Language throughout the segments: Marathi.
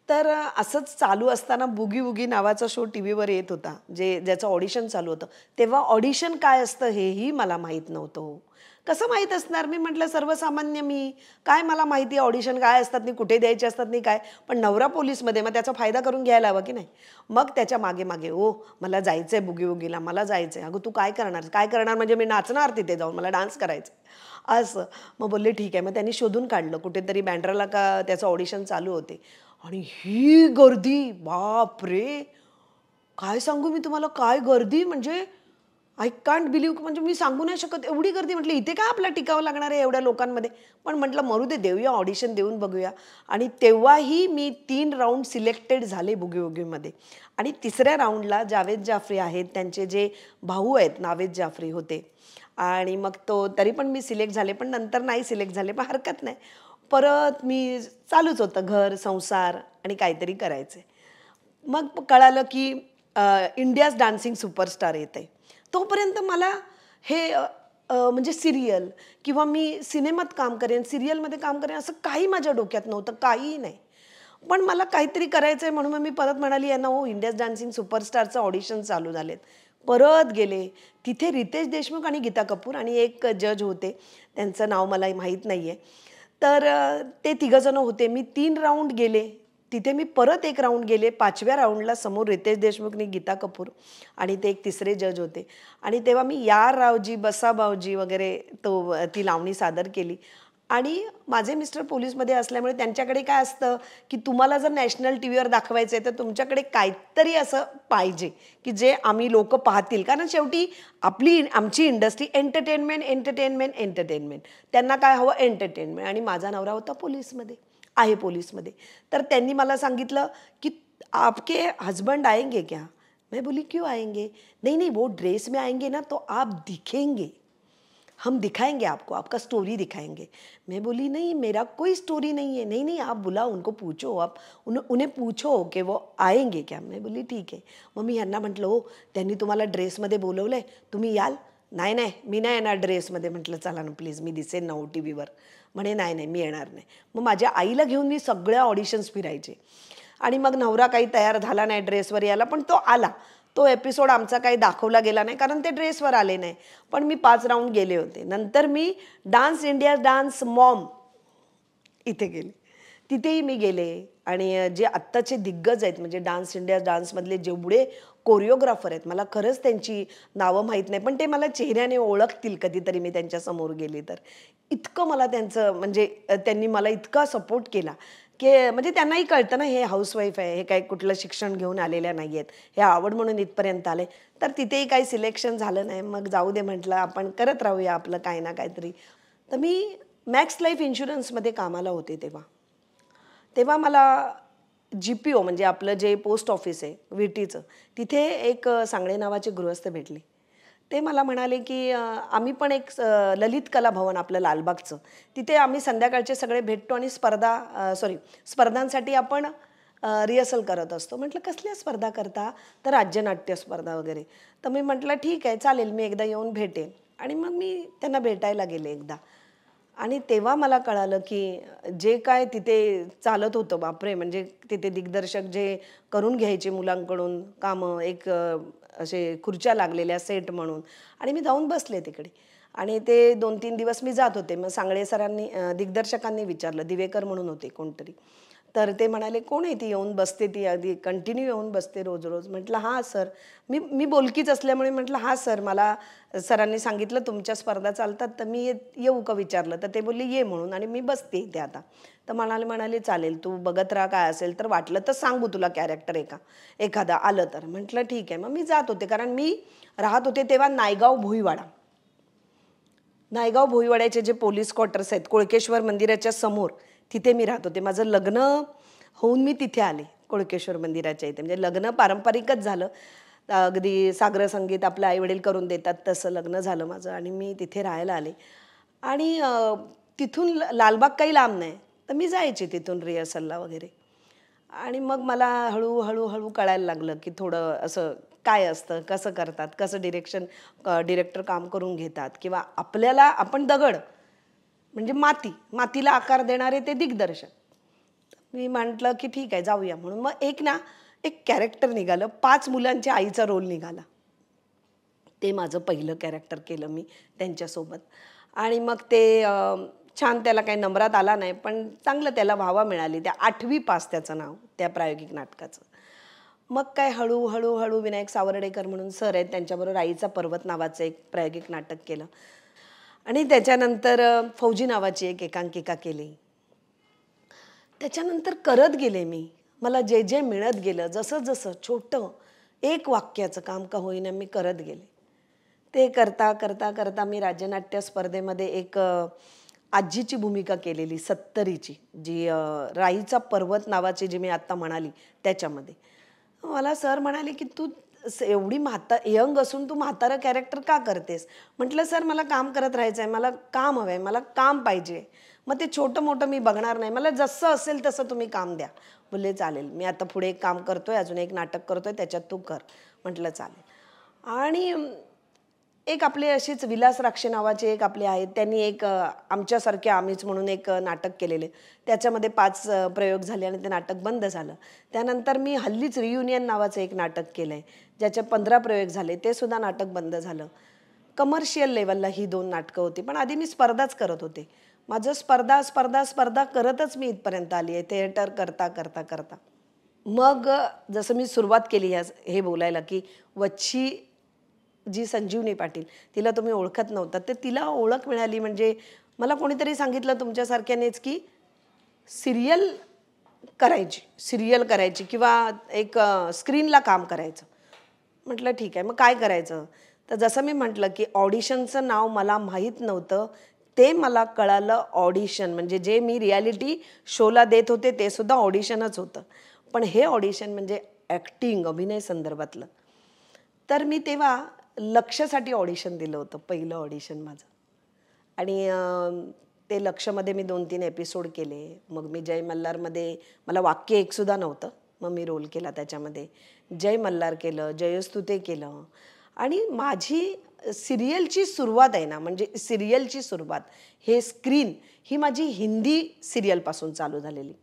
तर असंच चालू असताना बुगी वुगी नावाचा शो टीव्हीवर येत होता, ज्याचं ऑडिशन चालू होतं. तेव्हा ऑडिशन काय असतं हेही मला माहीत नव्हतं हो. कसं माहीत असणार? मी म्हटलं सर्वसामान्य मी, काय मला माहिती ऑडिशन काय असतात आणि कुठे द्यायचे असतात आणि काय. पण नवरा पोलीसमध्ये, मग त्याचा फायदा करून घ्यायला हवा की नाही? मग त्याच्या मागे-मागे, "ओ मला जायचंय बुगी वुगीला, मला जायचंय." "अगं तू काय करणार?" "काय करणार म्हणजे मी नाचणार तिथे जाऊन, मला डान्स करायचा." असं. मग बोलले, "ठीक आहे." मग त्यांनी शोधून काढलं कुठेतरी बँड्राला का त्याचं ऑडिशन चालू होते. आणि ही गर्दी बापरे! काय सांगू मी तुम्हाला काय गर्दी म्हणजे आय कांट बिलीव्ह म्हणजे मी सांगू नाही शकत एवढी गर्दी म्हटलं इथे काय आपल्याला टिकावं लागणार आहे एवढ्या लोकांमध्ये. पण म्हटलं मरू दे देऊया ऑडिशन देऊन बघूया आणि तेव्हाही मी 3 राउंड सिलेक्टेड झाले बुगी वुगीमध्ये आणि तिसऱ्या राउंडला जावेद जाफरी आहेत त्यांचे जे भाऊ आहेत नावेद जाफरी होते आणि मग तरी पण मी सिलेक्ट झाले पण नंतर नाही सिलेक्ट झाले पण हरकत नाही. परत मी चालूच होतं घर, संसार आणि काहीतरी करायचे. मग कळालं की इंडियाज डान्सिंग सुपरस्टार येतंय. तोपर्यंत मला हे म्हणजे सीरियल किंवा मी सिनेमात काम करेन, सीरियलमध्ये काम करेन असं काही माझ्या डोक्यात नव्हतं, काहीही नाही. पण मला काहीतरी करायचंय म्हणून मग मी परत म्हणाली यांना हो इंडियाज डान्सिंग सुपरस्टारचं ऑडिशन चालू झालेत. परत गेले. तिथे रितेश देशमुख आणि गीता कपूर आणि एक जज होते. त्यांचं नाव मला माहीत नाहीये. तर ते तिघंजण होते. मी 3 राउंड गेले. तिथे मी परत 1 राउंड गेले. 5व्या राउंडला समोर रितेश देशमुख आणि गीता कपूर आणि ते एक तिसरे जज होते. आणि तेव्हा मी यार रावजी, बसा भाऊजी वगैरे ती लावणी सादर केली. आणि माझे मिस्टर पोलिसमध्ये असल्यामुळे त्यांच्याकडे काय असतं, की तुम्हाला जर नॅशनल टीव्हीवर दाखवायचं आहे, तर तुमच्याकडे काहीतरी असं पाहिजे, की जे आम्ही लोकं पाहतील. कारण शेवटी आमची इंडस्ट्री एंटरटेनमेंट, एंटरटेनमेंट, एंटरटेनमेंट. त्यांना काय हवं एंटरटेनमेंट आणि माझा नवरा होता पोलिसमध्ये, आहे पोलिसमध्ये. तर त्यांनी मला सांगितलं, की "आपके हस्बैंड आएंगे क्या?" मैं बोली, "क्यों आएंगे?" "नहीं, नहीं, वो ड्रेस में आएंगे ना, तो आप दिखेंगे। हम दिखाएंगे आपको, आपका स्टोरी दिखाएंगे." मैं बोली नहीं मेरा कोई स्टोरी नहीं है. नहीं नहीं आप बुलाओ उनको पूछो आप उन्हें पूछो कि वो आएंगे क्या. मैं बोली ठीक आहे. मग मी ह्यांना म्हटलं हो त्यांनी तुम्हाला ड्रेसमध्ये बोलवलंय तुम्ही याल. नाही नाही मी नाही येणार ड्रेसमध्ये. म्हटलं चला ना प्लीज मी दिसेन ना OTVवर. म्हणे नाही नाही मी येणार नाही. मग माझ्या आईला घेऊन मी सगळ्या ऑडिशन्स फिरायचे आणि मग नवरा काही तयार झाला नाही ड्रेसवर यायला पण तो आला. तो एपिसोड आमचा काही दाखवला गेला नाही कारण ते ड्रेसवर आले नाही. पण मी 5 राउंड गेले होते. नंतर मी डान्स इंडिया डान्स मॉम इथे गेले. तिथेही मी गेले आणि जे आत्ताचे दिग्गज आहेत म्हणजे डान्स इंडिया डान्समधले जेवढे कोरिओग्राफर आहेत मला खरंच त्यांची नावं माहीत नाही पण ते मला चेहऱ्याने ओळखतील कधीतरी मी त्यांच्यासमोर गेले तर. इतकं मला त्यांचं म्हणजे त्यांनी मला इतका सपोर्ट केला की म्हणजे त्यांनाही कळतं ना हे हाऊसवाईफ आहे हे काही कुठलं शिक्षण घेऊन आलेल्या नाही आहेत. हे आवड म्हणून इथपर्यंत आले. तर तिथेही काही सिलेक्शन झालं नाही. मग जाऊ दे म्हटलं आपण करत राहूया आपलं काही ना काहीतरी. तर मी मॅक्स लाईफ इन्शुरन्समध्ये कामाला होते तेव्हा. तेव्हा मला GPO म्हणजे आपलं जे पोस्ट ऑफिस आहे विटीचं तिथे एक सांगळे नावाचे गृहस्थ भेटले. ते मला म्हणाले की आम्ही पण एक ललित कला भवन आपलं लालबागचं तिथे आम्ही संध्याकाळचे सगळे भेटतो आणि स्पर्धांसाठी आपण रिहर्सल करत असतो. म्हटलं कसल्या स्पर्धा करता? तर राज्यनाट्य स्पर्धा वगैरे. तर मी म्हटलं ठीक आहे चालेल मी एकदा येऊन भेटेन आणि मग मी त्यांना भेटायला गेले एकदा. आणि तेव्हा मला कळालं की जे काय तिथे चालत होतं बापरे म्हणजे तिथे दिग्दर्शक जे करून घ्यायचे मुलांकडून कामं एक असे खुर्च्या लागलेल्या सेट म्हणून आणि मी जाऊन बसले तिकडे आणि ते 2-3 दिवस मी जात होते. मग सांगळे सरांनी दिग्दर्शकांनी विचारलं दिवेकर म्हणून होते कोणतरी. तर ते म्हणाले कोण आहे ती येऊन बसते ती अगदी कंटिन्यू येऊन बसते रोज रोज. म्हटलं हां सर. मी बोलकीच असल्यामुळे म्हटलं हां सर मला सरांनी सांगितलं तुमच्या स्पर्धा चालतात तर मी येऊ का विचारलं तर ते बोलले ये म्हणून आणि मी बसते इथे आता. तर म्हणाले चालेल तू बघत राहा काय असेल तर वाटलं तर सांगू तुला कॅरेक्टर एखादा आलं तर. म्हटलं ठीक आहे. मग मी जात होते कारण मी राहत होते तेव्हा नायगाव भुईवाडा. नायगाव भुईवाड्याचे जे पोलीस क्वार्टर्स आहेत कोळकेश्वर मंदिराच्या समोर तिथे मी राहत होते. माझं लग्न होऊन मी तिथे आले कोळकेश्वर मंदिराच्या इथे. म्हणजे लग्न पारंपरिकच झालं. अगदी सागर संगीत आपले आईवडील करून देतात तसं लग्न झालं माझं आणि मी तिथे राहायला आले. आणि तिथून लालबाग काही लांब नाही. तर मी जायचे तिथून रिहर्सलला वगैरे. आणि मग मला हळू कळायला लागलं की थोडं असं काय असतं, कसं करतात, कसं डिरेक्टर काम करून घेतात किंवा आपल्याला आपण दगड म्हणजे मातीला आकार देणारे ते दिग्दर्शक. मी म्हटलं की ठीक आहे जाऊया म्हणून. मग एक कॅरेक्टर निघालं, 5 मुलांच्या आईचा रोल निघाला. ते माझं पहिलं कॅरेक्टर केलं मी त्यांच्यासोबत. आणि मग ते छान, त्याला काही नंबरात आला नाही, पण चांगलं त्याला वाहवा मिळाली. त्या 8वी पास त्याचं नाव त्या प्रायोगिक नाटकाचं. मग काय हळू विनायक सावर्डेकर म्हणून सर आहेत, त्यांच्याबरोबर आईचा पर्वत नावाचं एक प्रायोगिक नाटक केलं. आणि त्याच्यानंतर फौजी नावाची एक एकांकिका केली. त्याच्यानंतर करत गेले मी. मला जे जे मिळत गेलं, जसं जसं छोटं एक वाक्याचं काम का होईना मी करत गेले. ते करता करता करता मी राज्यनाट्य स्पर्धेमध्ये एक आजीची भूमिका केलेली, 70ची, जी राईचा पर्वत नावाची जी मी आत्ता म्हणाली त्याच्यामध्ये. मला सर म्हणाले की तू एवढी यंग असून तू म्हातारं कॅरेक्टर का करतेस? म्हटलं सर मला काम करत राहायचं आहे, मला काम हवं आहे, मला काम पाहिजे. मग ते छोटं मोठं मी बघणार नाही, मला जसं असेल तसं तुम्ही काम द्या. बोलले चालेल, मी आता पुढे एक काम करतोय, अजून एक नाटक करतोय, त्याच्यात तू कर. म्हटलं चालेल. आणि एक आपले अशीच विलास राक्षे नावाचे एक आपले आहेत, त्यांनी एक आमच्यासारखे आम्हीच म्हणून एक नाटक केलेले. त्याच्यामध्ये 5 प्रयोग झाले आणि ते नाटक बंद झालं. त्यानंतर मी हल्लीच रियुनियन नावाचं एक नाटक केलं आहे, ज्याचे 15 प्रयोग झाले, ते सुद्धा नाटक बंद झालं. कमर्शियल लेवलला ही 2 नाटकं होती, पण आधी मी स्पर्धाच करत होते. माझं स्पर्धा करतच मी इथपर्यंत आली आहे, थिएटर करता करता करता. मग जसं मी सुरुवात केली हे बोलायला की वच्छी जी संजीवनी पाटील, तिला तुम्ही ओळखत नव्हता, तर तिला ओळख मिळाली म्हणजे मला कोणीतरी सांगितलं तुमच्यासारख्यानेच की सिरियल करायची किंवा एक स्क्रीनला काम करायचं. म्हटलं ठीक आहे, मग काय करायचं? तर जसं मी म्हटलं की ऑडिशनचं नाव मला माहीत नव्हतं. ते मला कळालं ऑडिशन म्हणजे जे मी रियालिटी शोला देत होते ते सुद्धा ऑडिशनच होतं. पण हे ऑडिशन म्हणजे ॲक्टिंग, अभिनय संदर्भातलं. तर मी तेव्हा लक्षसाठी ऑडिशन दिलं होतं, पहिलं ऑडिशन माझं. आणि ते लक्षमध्ये मी 2-3 एपिसोड केले. मग मी जय मल्हारमध्ये मला वाक्य एकसुद्धा नव्हतं, मग मी रोल केला त्याच्यामध्ये. जय मल्हार केलं, जयस्तुते केलं. आणि माझी सिरियलची सुरुवात आहे ना, म्हणजे सिरियलची सुरुवात हे स्क्रीन ही माझी हिंदी सिरियलपासून चालू झालेली.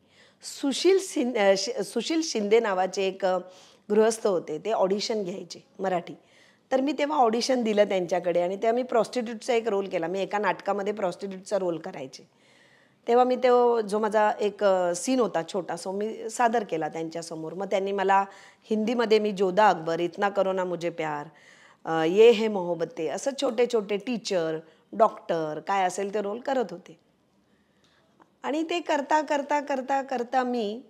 सुशील शिंदे नावाचे एक गृहस्थ होते, ते ऑडिशन घ्यायचे मराठी. तर मी तेव्हा ऑडिशन दिलं त्यांच्याकडे आणि तेव्हा मी प्रॉस्टिट्यूटचा एक रोल केला. मी एका नाटकामध्ये प्रॉस्टिट्यूटचा रोल करायचे. तेव्हा मी जो माझा एक सीन होता छोटासा, मी सादर केला त्यांच्यासमोर. मग त्यांनी मला हिंदीमध्ये मी जोधा अकबर, इतना करो ना मुझे प्यार, ये है मोहब्बतें, असं छोटे छोटे टीचर, डॉक्टर काय असेल ते रोल करत होते. आणि ते करता करता करता करता मी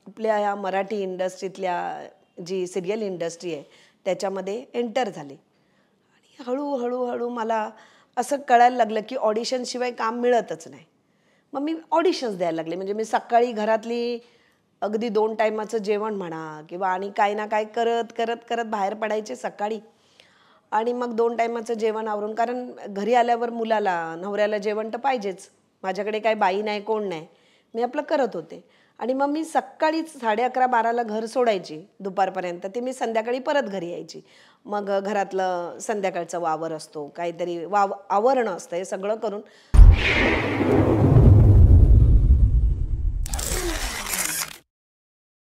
आपल्या या मराठी इंडस्ट्रीतल्या जी सिरियल इंडस्ट्री आहे त्याच्यामध्ये एंटर झाले. आणि हळूहळू मला असं कळायला लागलं की ऑडिशनशिवाय काम मिळतच नाही. मग मी ऑडिशन्स द्यायला लागले. म्हणजे मी सकाळी घरातली अगदी 2 टायमाचं जेवण म्हणा किंवा आणि काय ना काय करत करत करत बाहेर पडायचे सकाळी. आणि मग 2 टायमाचं जेवण आवरून, कारण घरी आल्यावर मुलाला नवऱ्याला जेवण तर पाहिजेच. माझ्याकडे काही बाई नाही, कोण नाही, मी आपलं करत होते. आणि मग मी सकाळीच 11:30-12ला घर सोडायची दुपारपर्यंत. ते मी संध्याकाळी परत घरी यायची. मग घरातलं संध्याकाळचा वावर असतो, काहीतरी आवरणं असतं, हे सगळं करून